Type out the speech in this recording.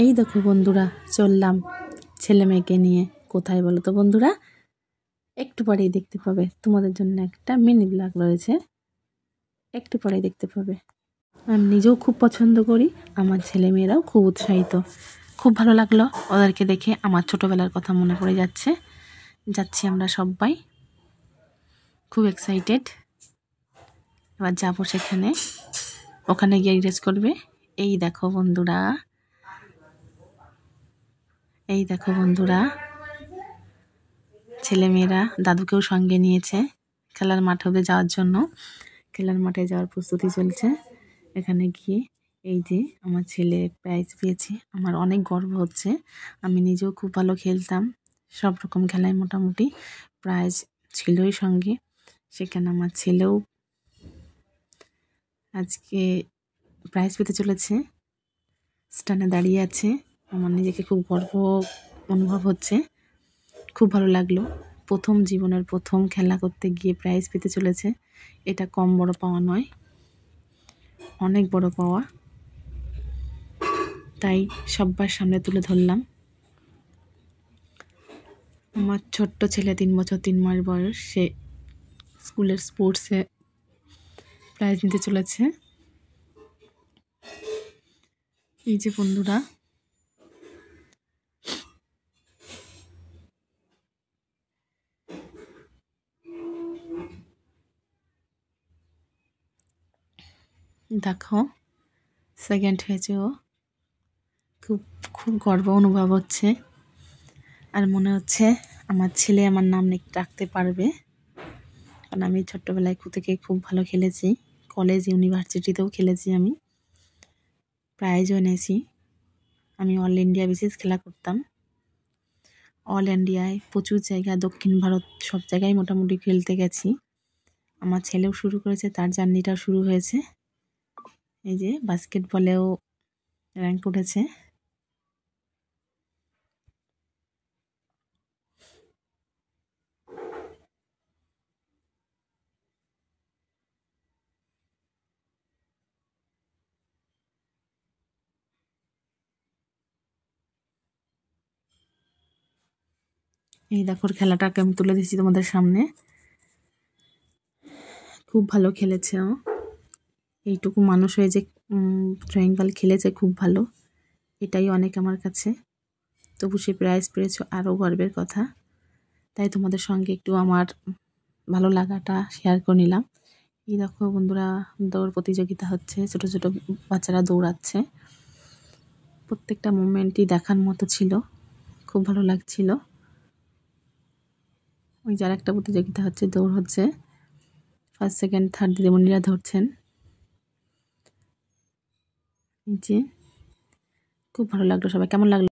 এই দেখো বন্ধুরা, চললাম ছেলে মেয়েকে নিয়ে। কোথায় বলো তো বন্ধুরা? একটু পরেই দেখতে পাবে, তোমাদের জন্য একটা মিনি ব্লগ রয়েছে, একটু পরেই দেখতে পাবে। আমি নিজেও খুব পছন্দ করি, আমার ছেলে মেয়েরাও খুব উৎসাহিত। খুব ভালো লাগলো ওদেরকে দেখে, আমার ছোটোবেলার কথা মনে পড়ে যাচ্ছে। যাচ্ছি আমরা সবাই, খুব এক্সাইটেড। এবার যাবো সেখানে, ওখানে গিয়ে রেস করবে। এই দেখো বন্ধুরা, এই দেখো বন্ধুরা, ছেলেমেয়েরা দাদুকেও সঙ্গে নিয়েছে খেলার মাঠে যাওয়ার জন্য। খেলার মাঠে যাওয়ার প্রস্তুতি চলছে। এখানে গিয়ে এই যে আমার ছেলে প্রাইজ পেয়েছে, আমার অনেক গর্ব হচ্ছে। আমি নিজেও খুব ভালো খেলতাম, সব রকম খেলায় মোটামুটি প্রাইজ ছিলই সঙ্গে। সেখানে আমার ছেলেও আজকে প্রাইজ পেতে চলেছে, স্ট্যান্ডে দাঁড়িয়ে আছে। আমার নিজেকে খুব গর্ব অনুভব হচ্ছে, খুব ভালো লাগলো। জীবনের প্রথম খেলা করতে গিয়ে প্রাইজ পেতে চলেছে, এটা কম বড় পাওয়া নয়, অনেক বড় পাওয়া। তাই সবার সামনে তুলে ধরলাম। আমার ছোট্ট ছেলে 3 বছর 3 মাস বয়স, সে স্কুলের স্পোর্টসে প্রাইজ নিতে চলেছে। এই যে বন্ধুরা, দেখো সেকেন্ড হয়েছে ও। খুব খুব গর্ব অনুভব হচ্ছে, আর মনে হচ্ছে আমার ছেলে আমার নাম রাখতে পারবে। কারণ আমি ছোট্টবেলায় থেকে খুব ভালো খেলেছি, কলেজ ইউনিভার্সিটিতেও খেলেছি, আমি প্রাইজও এনেছি। আমি অল ইন্ডিয়া বেসিস খেলা করতাম, অল ইন্ডিয়ায় প্রচুর জায়গা, দক্ষিণ ভারত সব জায়গায় মোটামুটি খেলতে গেছি। আমার ছেলেও শুরু করেছে, তার জার্নিটাও শুরু হয়েছে। এই যে বাস্কেটবলেও র্যাঙ্ক উঠেছে। এই দেখো খেলাটাকে আমি তুলে দিচ্ছি তোমাদের সামনে। খুব ভালো খেলেছে ও, এইটুকু মানুষ হয়ে যে ড্রয়িং বল খেলেছে খুব ভালো, এটাই অনেক আমার কাছে। তবু সে প্রাইজ পেয়েছে, আরও গর্বের কথা। তাই তোমাদের সঙ্গে একটু আমার ভালো লাগাটা শেয়ার করে নিলাম। এই দেখো বন্ধুরা, দৌড় প্রতিযোগিতা হচ্ছে, ছোট ছোট বাচ্চারা দৌড়াচ্ছে। প্রত্যেকটা মুভমেন্টই দেখার মতো ছিল, খুব ভালো লাগছিল। ওই যার একটা প্রতিযোগিতা হচ্ছে, দৌড় হচ্ছে, ফার্স্ট সেকেন্ড থার্ড দিদিমণিরা ধরছেন। যে খুব ভালো লাগলো। সবাই কেমন লাগলো?